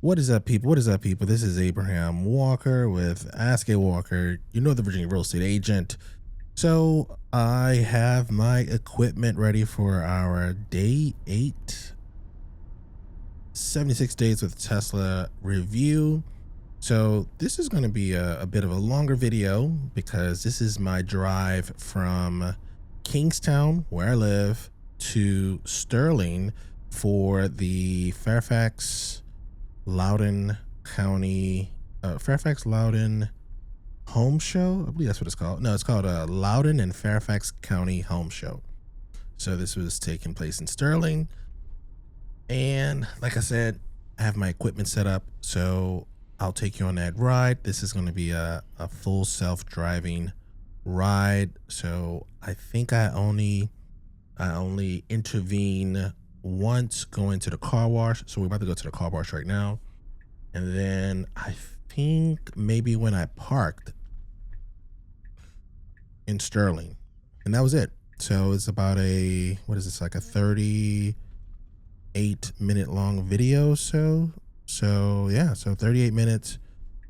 What is up, people? What is up, people? This is Abraham Walker with Ask a Walker, your Northern Virginia real estate agent. So I have my equipment ready for our day 8, 76 days with Tesla review. So this is going to be a bit of a longer video because this is my drive from Kingstowne, where I live, to Sterling for the Fairfax Loudoun County, Fairfax-Loudoun Home Show. I believe that's what it's called. No, it's called Loudoun and Fairfax County Home Show. So this was taking place in Sterling. And like I said, I have my equipment set up. So I'll take you on that ride. This is going to be a full self-driving ride. So I think I only intervene once going to the car wash. So we're about to go to the car wash right now. And then I think maybe when I parked in Sterling, and that was it. So it's about a, what is this, like a 38-minute long video. So yeah, so 38 minutes,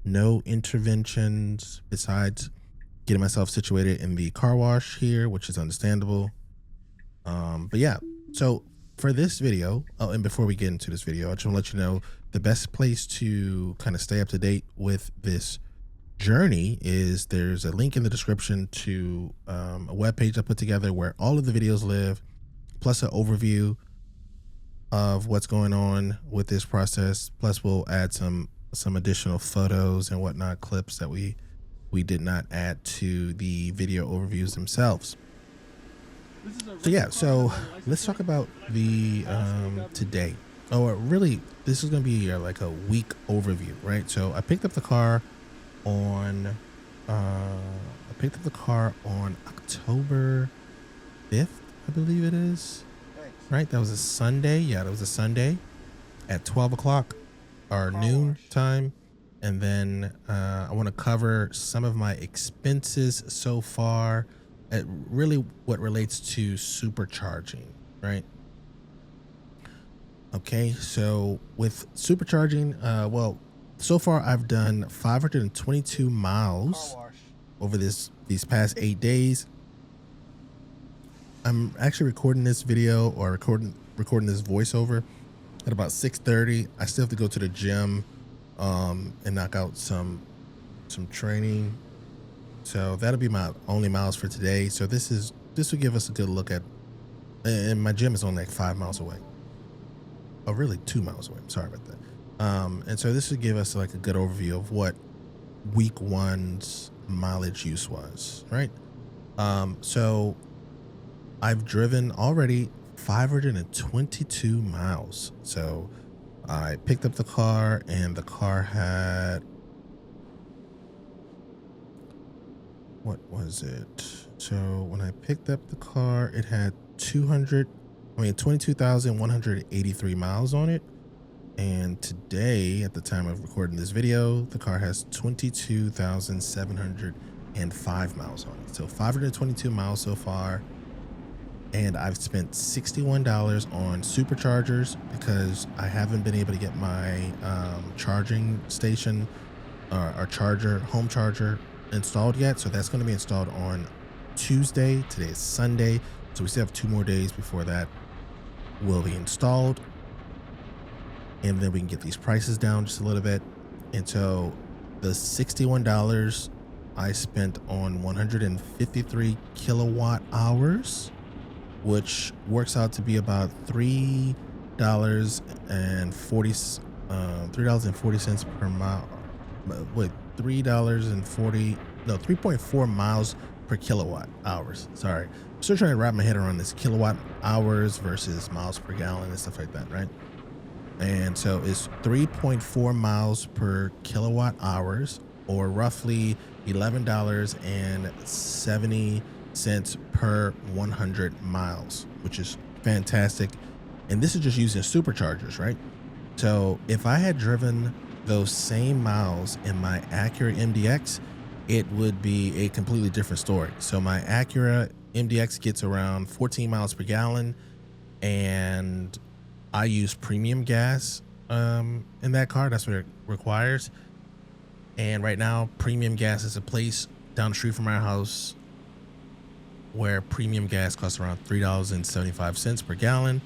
no interventions besides getting myself situated in the car wash here, which is understandable. But yeah, so for this video, and before we get into this video, I just want to let you know the best place to kind of stay up to date with this journey is there's a link in the description to a webpage I put together where all of the videos live, plus an overview of what's going on with this process. Plus we'll add some additional photos and whatnot, clips that we did not add to the video overviews themselves. So yeah, so let's talk about the today. Oh, really, this is gonna be like a week overview, right? So I picked up the car on October 5th, I believe it is. Right, that was a Sunday. Yeah, that was a Sunday at 12 o'clock or noon time. And then I want to cover some of my expenses so far, really what relates to supercharging, right? Okay, so with supercharging, well, so far I've done 522 miles over these past 8 days. I'm actually recording this video or recording this voiceover at about 6:30. I still have to go to the gym and knock out some training. So that'll be my only miles for today. So this will give us a good look at, and my gym is only like 5 miles away. Oh, really 2 miles away. I'm sorry about that. And so this would give us like a good overview of what week 1's mileage use was, right? So I've driven already 522 miles. So I picked up the car and the car had, what was it? So when I picked up the car, it had 22,183 miles on it. And today, at the time of recording this video, the car has 22,705 miles on it. So 522 miles so far. And I've spent $61 on superchargers because I haven't been able to get my charging station or charger, home charger installed yet. So that's going to be installed on Tuesday. Today is Sunday. So we still have 2 more days before that will be installed. And then we can get these prices down just a little bit. And so the $61 I spent on 153 kilowatt hours, which works out to be about $3.40 per mile. Wait, $3.4 miles per kilowatt hours. Sorry, I'm still trying to wrap my head around this kilowatt hours versus miles per gallon and stuff like that, right? And so it's 3.4 miles per kilowatt hours, or roughly $11.70 per 100 miles, which is fantastic. And this is just using superchargers, right? So if I had driven those same miles in my Acura MDX, it would be a completely different story. So my Acura MDX gets around 14 miles per gallon, and I use premium gas in that car. That's what it requires. And right now, premium gas is a place down the street from our house where premium gas costs around $3.75 per gallon.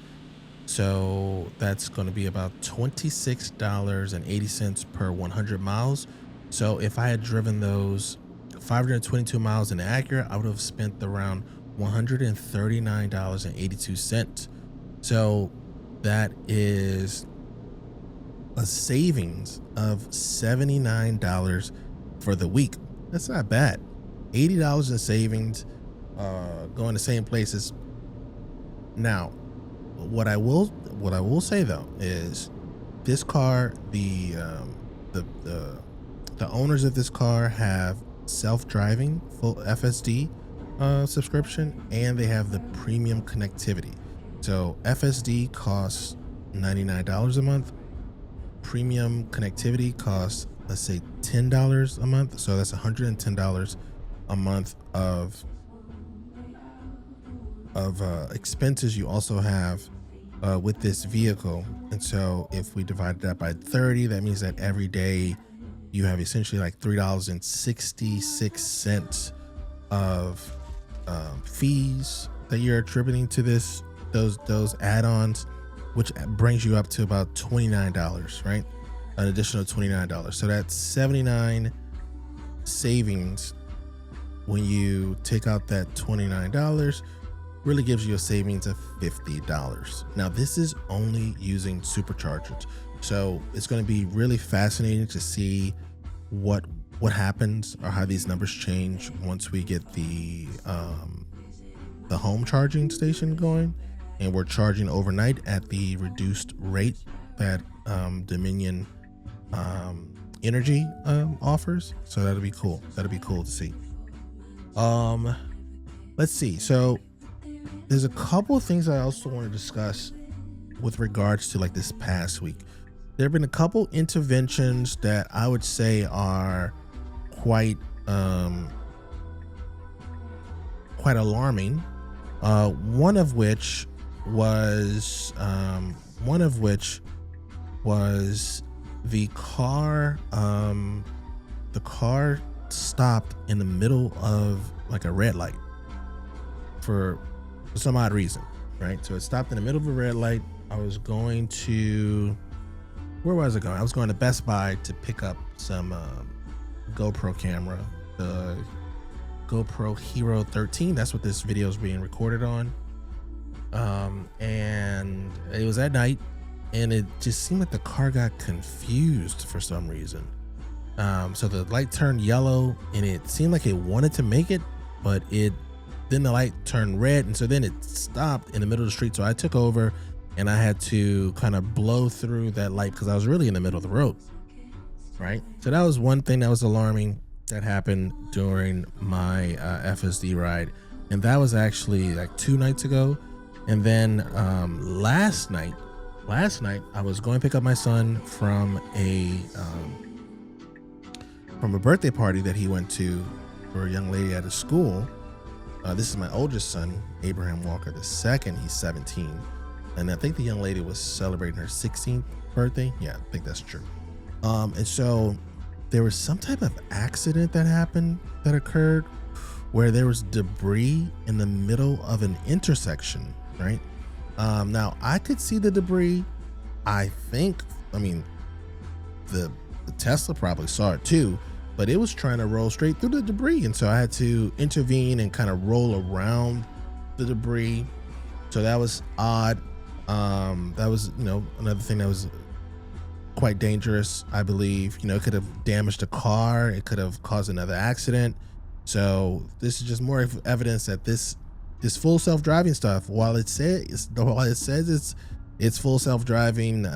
So that's going to be about $26.80 per 100 miles. So if I had driven those 522 miles in the Acura, I would have spent around $139.82. So that is a savings of $79 for the week. That's not bad. $80 in savings, going the same places. Now, what I will say though is this car, the owners of this car have self-driving full FSD subscription, and they have the premium connectivity. So FSD costs $99 a month. Premium connectivity costs, let's say, $10 a month. So that's $110 a month of expenses you also have with this vehicle. And so if we divide that by 30, that means that every day you have essentially like $3.66 of fees that you're attributing to those add-ons, which brings you up to about $29, right? An additional $29. So that's $79 savings. When you take out that $29, really gives you a savings of $50. Now, this is only using superchargers. So it's going to be really fascinating to see what happens or how these numbers change once we get the home charging station going, and we're charging overnight at the reduced rate that Dominion Energy offers. So that'll be cool. That'll be cool to see. Let's see. So there's a couple of things I also want to discuss with regards to like this past week. There have been a couple interventions that I would say are quite alarming. One of which was the car stopped in the middle of like a red light for some odd reason, right? So it stopped in the middle of a red light. I was going to, where was I going? I was going to Best Buy to pick up some GoPro camera, the GoPro Hero 13. That's what this video is being recorded on. And it was at night, and it just seemed like the car got confused for some reason. So the light turned yellow, and it seemed like it wanted to make it, but then the light turned red, and so then it stopped in the middle of the street. So I took over, and I had to kind of blow through that light because I was really in the middle of the road, right? So that was one thing that was alarming that happened during my FSD ride, and that was actually like 2 nights ago. And then last night I was going to pick up my son from a birthday party that he went to for a young lady at his school. This is my oldest son, Abraham Walker II. He's 17. And I think the young lady was celebrating her 16th birthday. Yeah, I think that's true. And so there was some type of accident that occurred where there was debris in the middle of an intersection, right? Now I could see the debris. I mean, the Tesla probably saw it too, but it was trying to roll straight through the debris. And so I had to intervene and kind of roll around the debris. So that was odd. That was, another thing that was quite dangerous, I believe. It could have damaged a car. It could have caused another accident. So this is just more evidence that this full self-driving stuff, while it says it's full self-driving,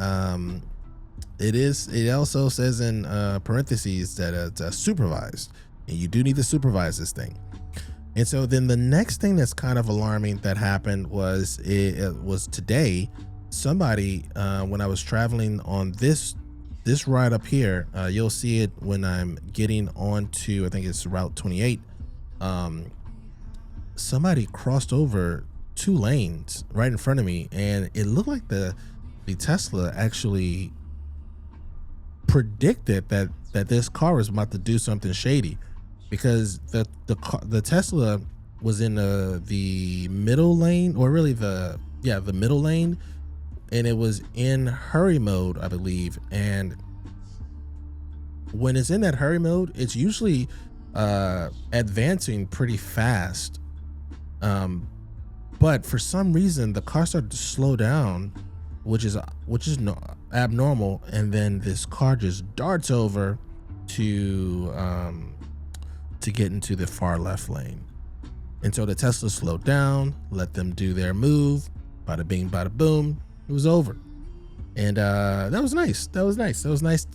it also says in parentheses that it's supervised, and you do need to supervise this thing. And so then the next thing that's kind of alarming that happened was it was today. Somebody, when I was traveling on this ride up here, you'll see it when I'm getting onto, I think it's Route 28. Somebody crossed over 2 lanes right in front of me, and it looked like the Tesla actually predicted that this car was about to do something shady, because the Tesla was in the middle lane, or really the middle lane, and it was in hurry mode, I believe. And when it's in that hurry mode, it's usually advancing pretty fast. But for some reason, the car started to slow down, which is abnormal. And then this car just darts over to get into the far left lane. And so the Tesla slowed down, let them do their move. Bada bing, bada boom. It was over. And that was nice. That was nice.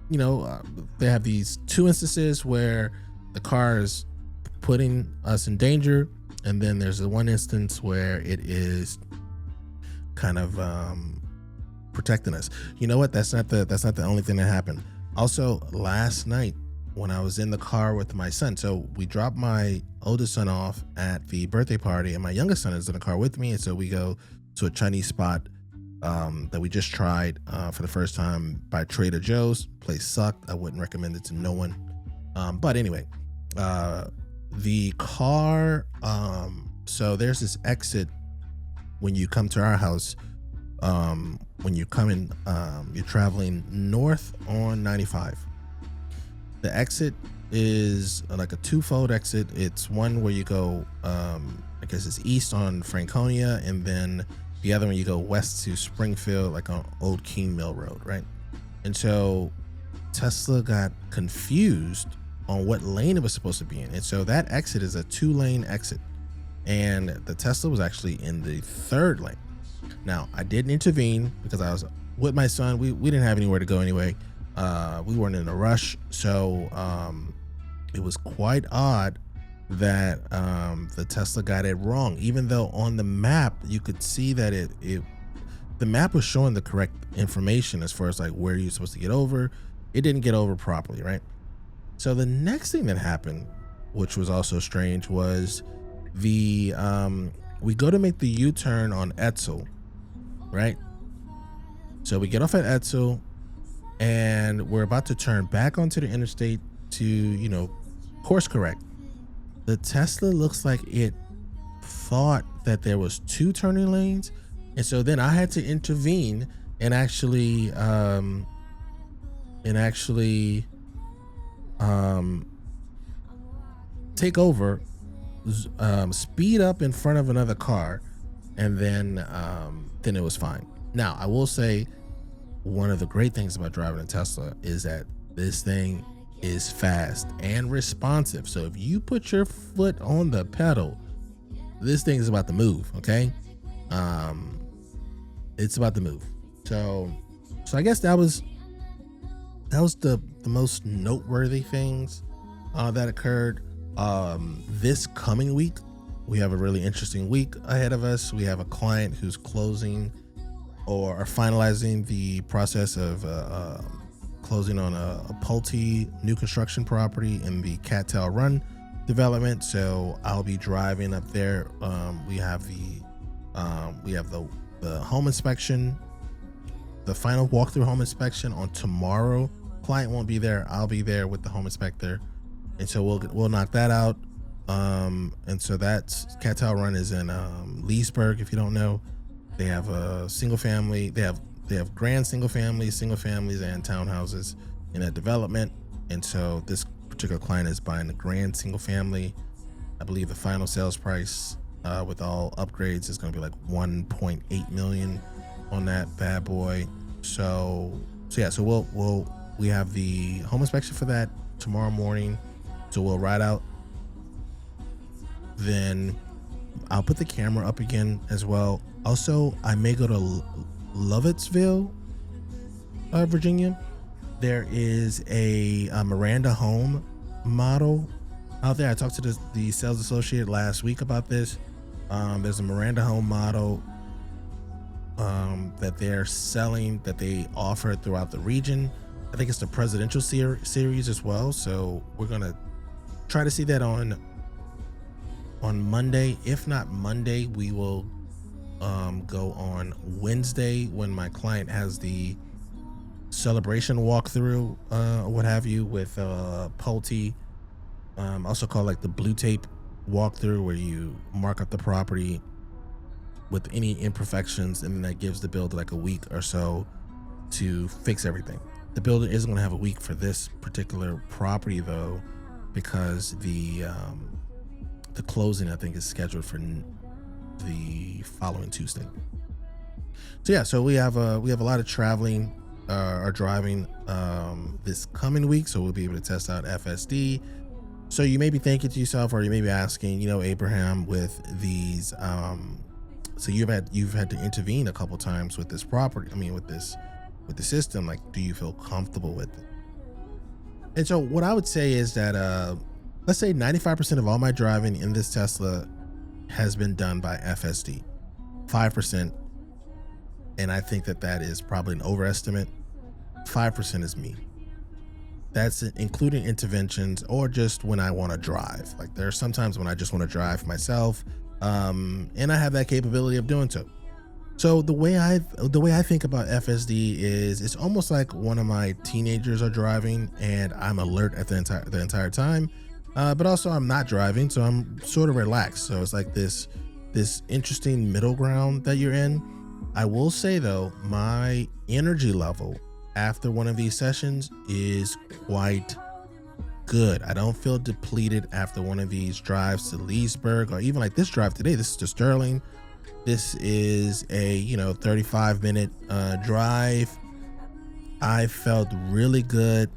You know, they have these two instances where the car is putting us in danger, and then there's the one instance where it is kind of protecting us. You know what? That's not the only thing that happened. Also, last night when I was in the car with my son, so we dropped my oldest son off at the birthday party, and my youngest son is in the car with me, and so we go to a Chinese spot that we just tried for the first time by Trader Joe's. Place sucked. I wouldn't recommend it to no one. But anyway, the car, so there's this exit when you come to our house. When you come in, you're traveling north on 95. The exit is like a twofold exit. It's one where you go, I guess it's east on Franconia, and then the other one you go west to Springfield, like on Old King Mill Road, right? And so Tesla got confused on what lane it was supposed to be in. And so that exit is a 2-lane exit, and the Tesla was actually in the 3rd lane. Now, I didn't intervene because I was with my son. We didn't have anywhere to go anyway. We weren't in a rush. So it was quite odd that the Tesla got it wrong, even though on the map you could see that the map was showing the correct information as far as like where you're supposed to get over. It didn't get over properly, right? So the next thing that happened, which was also strange, was we go to make the U-turn on 𝗀𝗃, right? So we get off at 𝗀𝗃, and we're about to turn back onto the interstate to, you know, course correct. The Tesla looks like it thought that there was 2 turning lanes, and so then I had to intervene and actually take over, speed up in front of another car, and then it was fine. Now, I will say one of the great things about driving a Tesla is that this thing is fast and responsive. So if you put your foot on the pedal, this thing is about to move, okay? It's about to move. So I guess that was the most noteworthy things that occurred. This coming week, we have a really interesting week ahead of us. We have a client who's closing or are finalizing the process of closing on a Pulte new construction property in the 𝗃𝗃𝗏 development. So I'll be driving up there. We have the home inspection, the final walkthrough home inspection on tomorrow. Client won't be there. I'll be there with the home inspector, and so we'll knock that out. And so that's 𝗃𝗃𝗏𝗏 is in Leesburg. If you don't know, they have a single family. They have grand single families and townhouses in that development. And so this particular client is buying the grand single family. I believe the final sales price with all upgrades is going to be like 1.8 million on that bad boy. So we have the home inspection for that tomorrow morning. So we'll ride out. Then I'll put the camera up again as well. Also, I may go to Lovettsville, Virginia. There is a Miranda Home model out there. I talked to the sales associate last week about this. There's a Miranda Home model that they're selling, that they offer throughout the region. I think it's the presidential series as well. So we're gonna try to see that on Monday. If not Monday, we will go on Wednesday when my client has the celebration walkthrough, what have you, with Pulte, also called like the blue tape walkthrough, where you mark up the property with any imperfections, and then that gives the builder like a week or so to fix everything. The builder isn't going to have a week for this particular property though, because the closing I think is scheduled for the following Tuesday. So yeah, so we have a lot of traveling or driving this coming week, so we'll be able to test out FSD. So you may be thinking to yourself, or you may be asking, Abraham, with these so you've had to intervene a couple times with this property, with the system, like, do you feel comfortable with it? And so what I would say is that let's say 95% of all my driving in this Tesla has been done by FSD. 5%, and I think that is probably an overestimate, 5% is me. That's including interventions or just when I want to drive. Like, there are sometimes when I just want to drive myself, and I have that capability of doing so. So the way I think about FSD is, it's almost like one of my teenagers are driving and I'm alert at the entire time, but also I'm not driving, so I'm sort of relaxed. So it's like this interesting middle ground that you're in. I will say though, my energy level after one of these sessions is quite good. I don't feel depleted after one of these drives to Leesburg, or even like this drive today. This is to Sterling. This is a 35-minute drive. I felt really good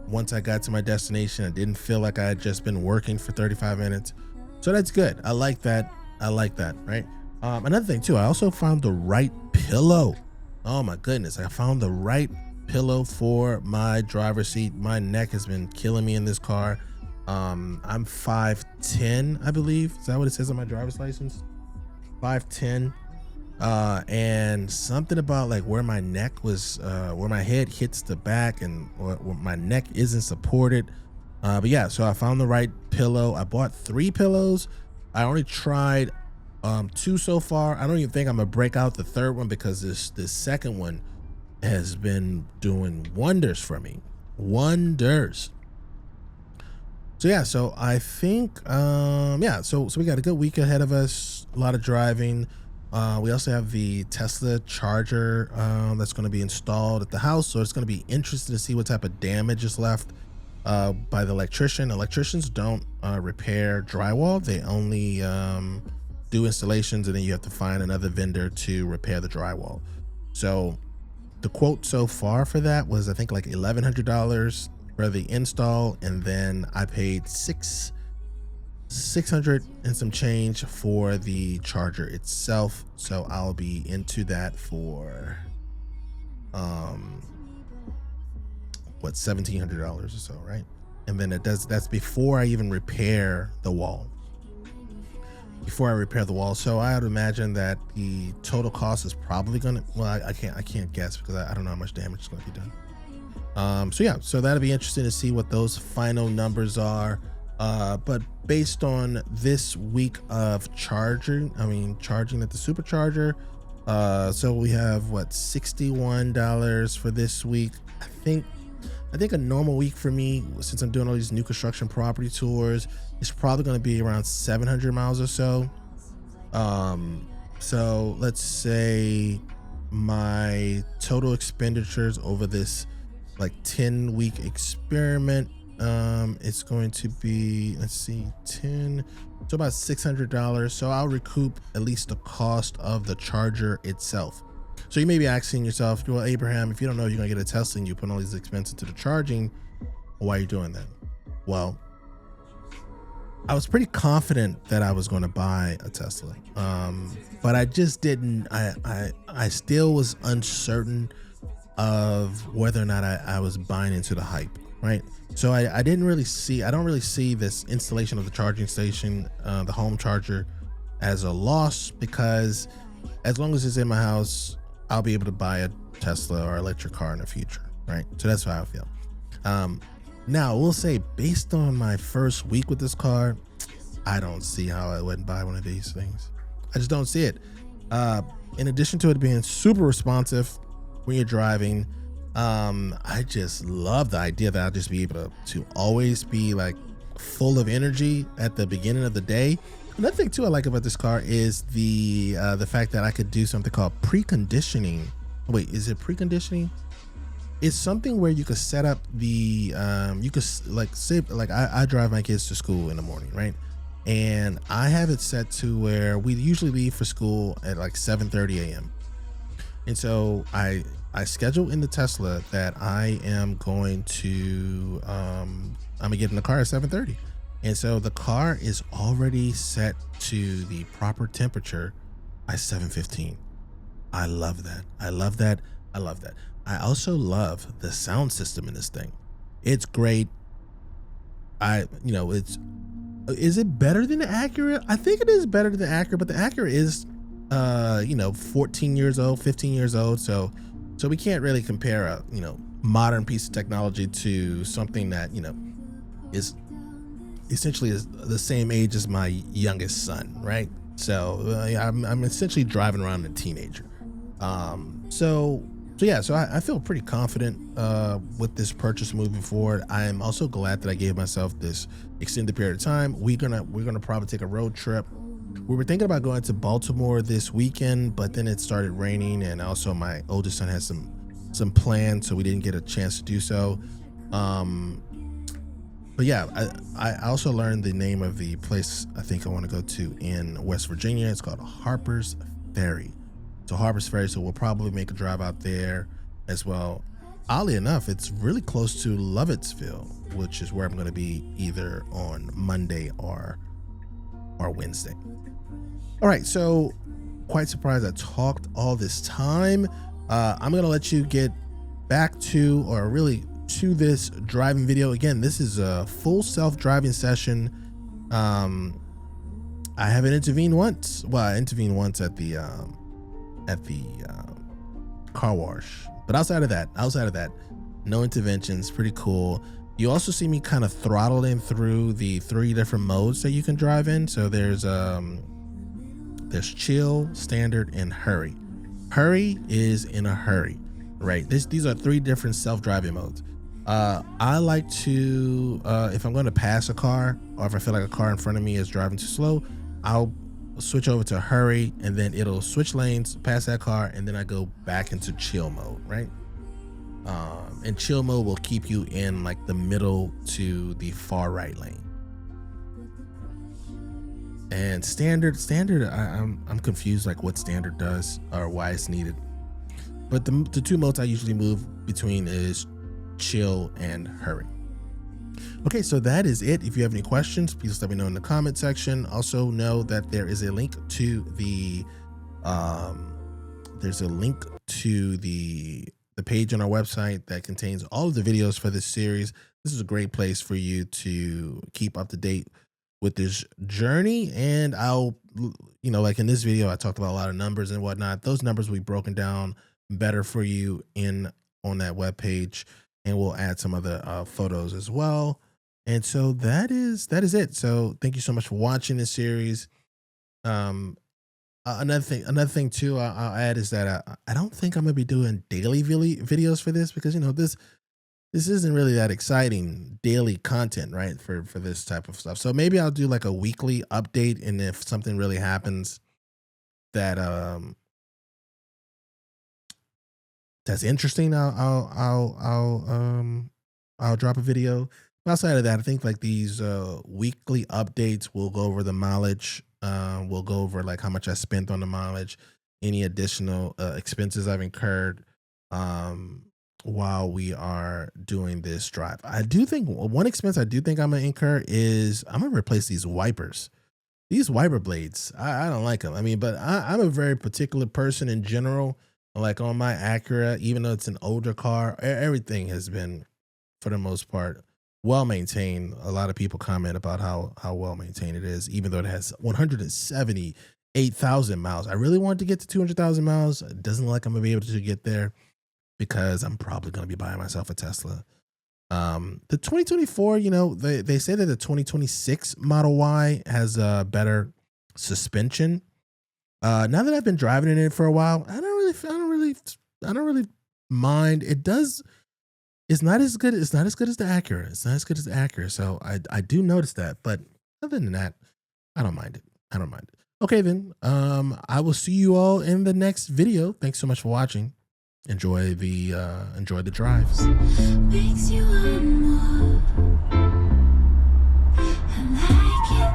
once I got to my destination. I didn't feel like I had just been working for 35 minutes. So that's good. I like that, right? Another thing too, I also found the right pillow. Oh my goodness, I found the right pillow for my driver's seat. My neck has been killing me in this car. I'm 5'10", I believe. Is that what it says on my driver's license? 5'10", and something about like where my neck was, where my head hits the back, and where my neck isn't supported. But yeah, so I found the right pillow. I bought 3 pillows. I only tried 2 so far. I don't even think I'm gonna break out the 3rd one, because this second one has been doing wonders for me. Wonders. So yeah, so I think so we got a good week ahead of us, a lot of driving. We also have the Tesla charger that's going to be installed at the house, so it's going to be interesting to see what type of damage is left by the electrician. Electricians don't repair drywall. They only do installations, and then you have to find another vendor to repair the drywall. So the quote so far for that was, I think, like $1,100 for the install, and then I paid $600 and some change for the charger itself. So I'll be into that for $1,700 or so, right? And then that's before I even repair the wall. So I would imagine that the total cost is probably gonna, well, I can't guess, because I don't know how much damage is going to be done. So yeah, so that'll be interesting to see what those final numbers are. But based on this week of charging at the Supercharger, so we have $61 for this week. I think a normal week for me, since I'm doing all these new construction property tours, is probably going to be around 700 miles or so. So let's say my total expenditures over this like 10-week experiment, it's going to be, let's see, 10, so about $600. So I'll recoup at least the cost of the charger itself. So you may be asking yourself, well, Abraham, if you don't know you're gonna get a Tesla and you put all these expenses into the charging, why are you doing that? Well, I was pretty confident that I was going to buy a Tesla, but I just didn't. I still was uncertain of whether or not I was buying into the hype, right? So I don't really see this installation of the charging station, the home charger, as a loss, because as long as it's in my house, I'll be able to buy a Tesla or electric car in the future, right? So that's how I feel. Now, we'll say, based on my first week with this car, I don't see how I wouldn't buy one of these things. I just don't see it. In addition to it being super responsive when you're driving, I just love the idea that I'll just be able to always be like full of energy at the beginning of the day. Another thing too I like about this car is the fact that I could do something called preconditioning. Wait, is it preconditioning? It's something where you could set up the you could like say like I drive my kids to school in the morning, right? And I have it set to where we usually leave for school at like 7:30 a.m. And so I schedule in the Tesla that I am going to I'm gonna get in the car at 7:30. And so the car is already set to the proper temperature by 7:15. I love that. I love that. I love that. I also love the sound system in this thing. It's great. Is it better than the Acura? I think it is better than the Acura, but the Acura is 14 years old, 15 years old. So we can't really compare a, modern piece of technology to something that, is essentially is the same age as my youngest son, right? So I'm essentially driving around a teenager. So I feel pretty confident with this purchase moving forward. I am also glad that I gave myself this extended period of time. We're gonna probably take a road trip. We were thinking about going to Baltimore this weekend, but then it started raining, and also my oldest son has some plans, so we didn't get a chance to do so. But yeah, I also learned the name of the place I think I want to go to in West Virginia. It's called Harper's Ferry. So Harper's Ferry, so we'll probably make a drive out there as well. Oddly enough, it's really close to 𝗪𝗔𝗬𝗪, which is where I'm going to be either on Monday or Wednesday. All right, so quite surprised I talked all this time. I'm going to let you get back to, or really to, this driving video. Again, this is a full self-driving session. I haven't intervened once. Well, I intervened once at the car wash, but outside of that, no interventions. Pretty cool. You also see me kind of throttling through the 3 different modes that you can drive in. So there's chill, standard, and hurry. Hurry is in a hurry, right? These are 3 different self-driving modes. I like to if I'm going to pass a car, or if I feel like a car in front of me is driving too slow, I'll switch over to hurry, and then it'll switch lanes past that car, and then I go back into chill mode, right? And chill mode will keep you in like the middle to the far right lane. And standard, I'm confused like what standard does or why it's needed. But the 2 modes I usually move between is chill and hurry. Okay, so that is it. If you have any questions, please let me know in the comment section. Also know that there is a link to the page on our website that contains all of the videos for this series. This is a great place for you to keep up to date with this journey. And I'll, like in this video, I talked about a lot of numbers and whatnot. Those numbers will be broken down better for you on that webpage, and we'll add some other photos as well. And so that is it. So thank you so much for watching this series. Another thing too, I'll add is that I don't think I'm gonna be doing daily videos for this, because this isn't really that exciting daily content, right? For this type of stuff. So maybe I'll do like a weekly update, and if something really happens that that's interesting, I'll drop a video. Outside of that, I think like these weekly updates will go over the mileage. We'll go over like how much I spent on the mileage, any additional expenses I've incurred while we are doing this drive. I do think one expense I do think I'm gonna incur is I'm gonna replace these wipers. These wiper blades, I don't like them. I mean, but I'm a very particular person in general. Like on my Acura, even though it's an older car, everything has been, for the most part, well maintained. A lot of people comment about how well maintained it is, even though it has 178,000 miles. I really want to get to 200,000 miles. It doesn't look like I'm gonna be able to get there, because I'm probably gonna be buying myself a Tesla. The 2024, they say that the 2026 Model Y has a better suspension. Now that I've been driving in it for a while, I don't really mind. It does. It's not as good. It's not as good as the Acura. It's not as good as the Acura. So I do notice that. But other than that, I don't mind it. I don't mind it. Okay, then. I will see you all in the next video. Thanks so much for watching. Enjoy the drives. Makes you want more. I like it.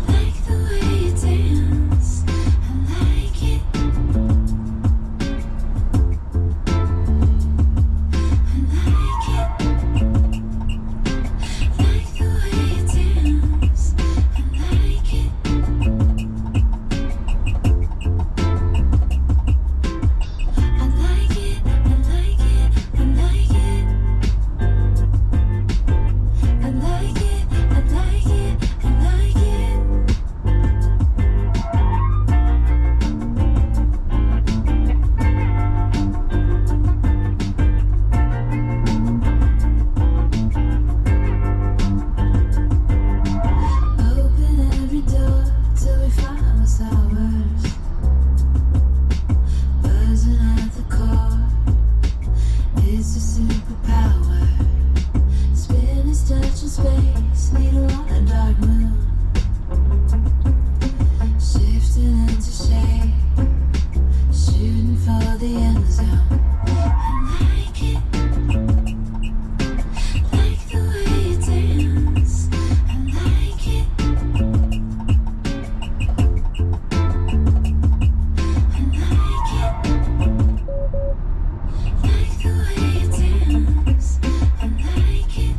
Like the way you dance. I like it. I like it. Like the way you dance. I like it. I like it. I like it. I like it. I like it. I like it. I like it. Open every door till we find what's ours. Buzzing at the core, it's a superpower. Spin is touching space, needle on a dark moon. Shifting into shape, shooting for the end zone. I like it. Like the way you dance. I like it. I like it. Like the way you dance. I like it.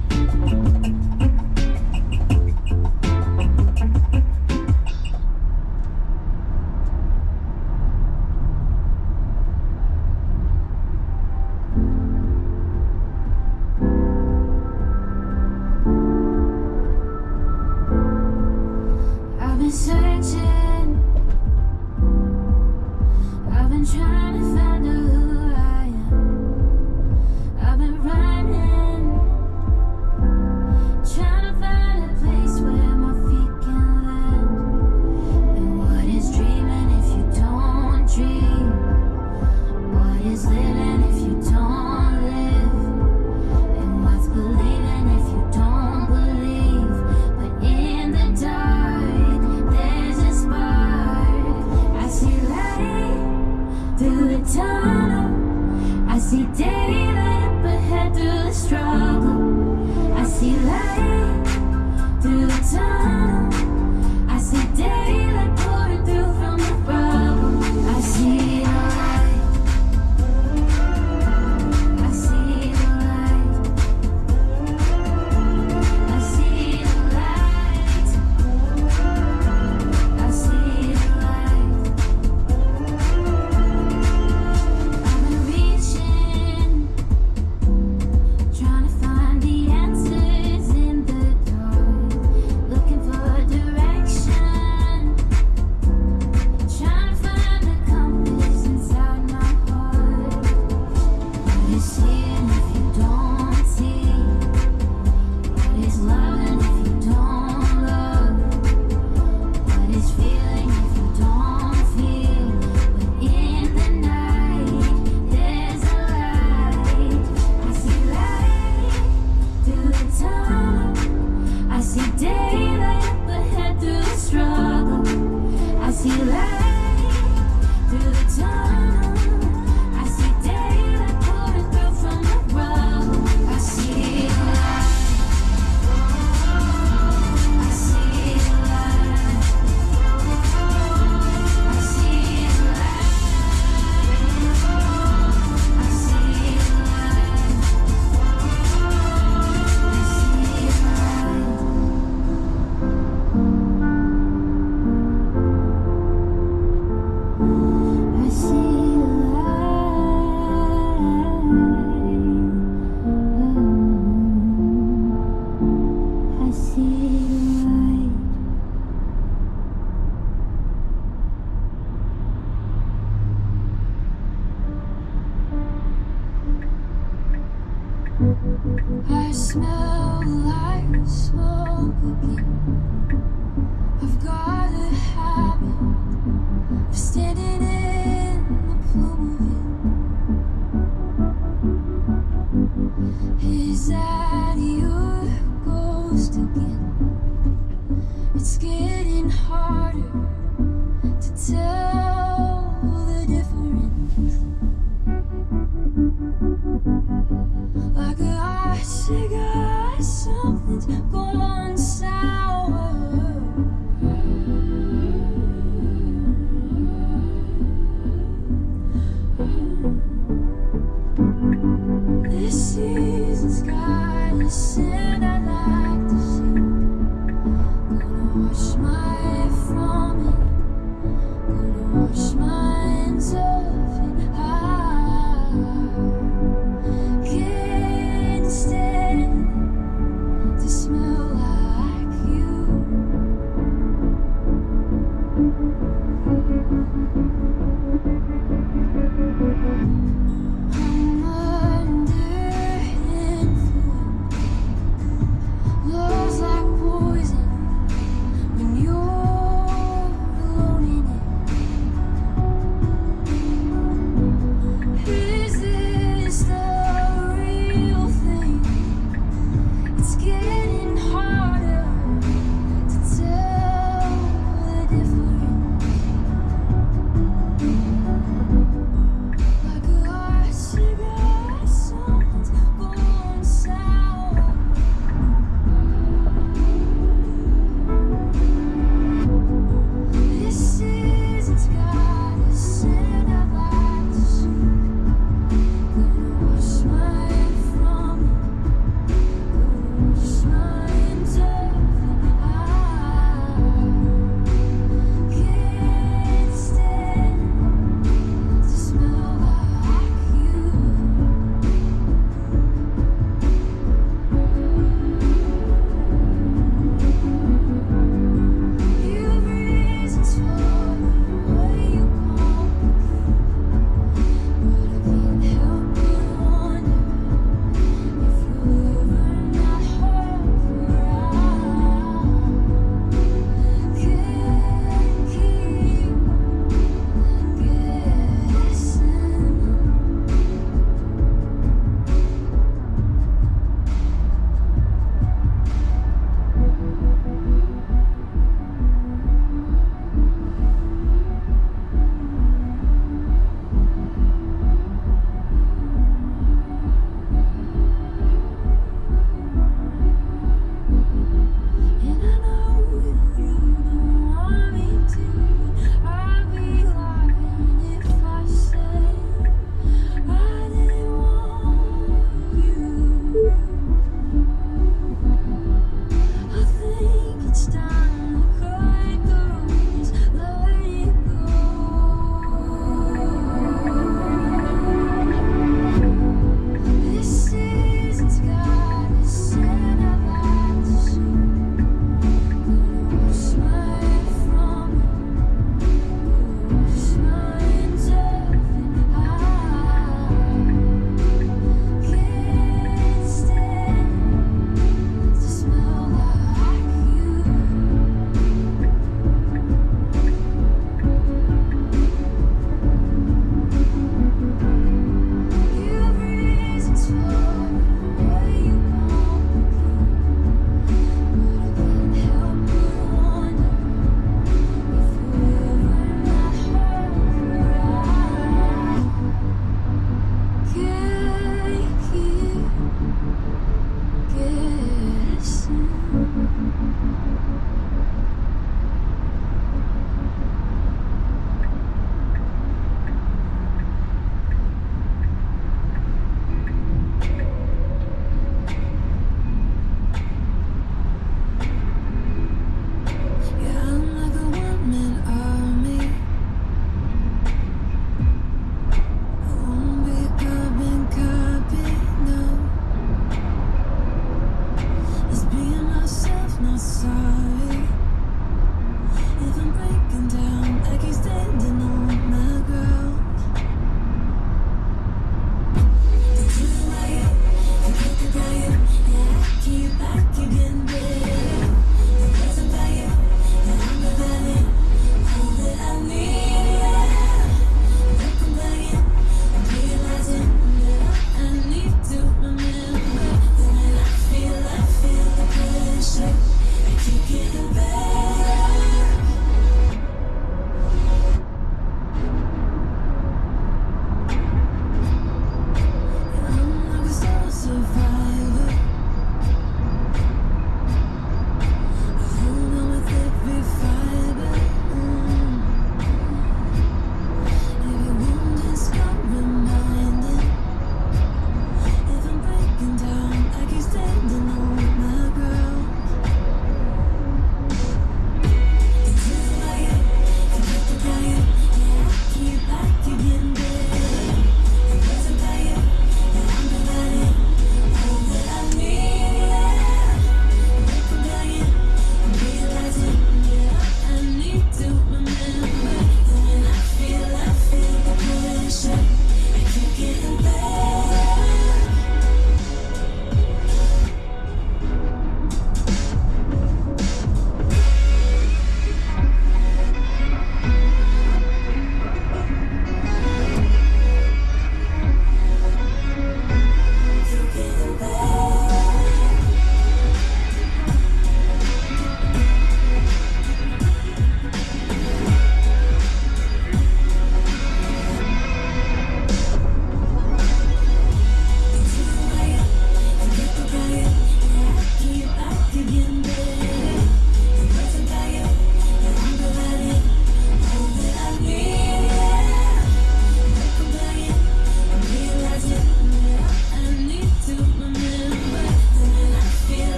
I've been searching. I've been trying to find out who I am. I've been running, trying to find a place where my feet can land. And what is dreaming if you don't dream? What is living if you don't live? And what's believing if you don't believe? But in the dark, there's a spark. I see light through the tunnel. I see daylight up ahead through the struggle. I see light through the tunnel. I see daylight pouring through from the rubble. I see the light. I see the light. I see the light. I see the light. I've been reaching, trying to find the answers in the dark, looking for direction, trying to find a compass inside my heart. What is seeing if you don't see? What is loving if you don't love? What is feeling if you don't feel? But in the night, there's a light. I see light through the tunnel. I see daylight up ahead through the struggle. I see light through the tunnel. I see daylight pouring through from the rubble. I see the light. I see the light. I see the light. I see the light. I see the light. I see the light. I see the light. I smell like smoke again. I've got a habit of standing in the plume of it. Is that your ghost again? It's getting harder to tell the difference. Like a cigarette.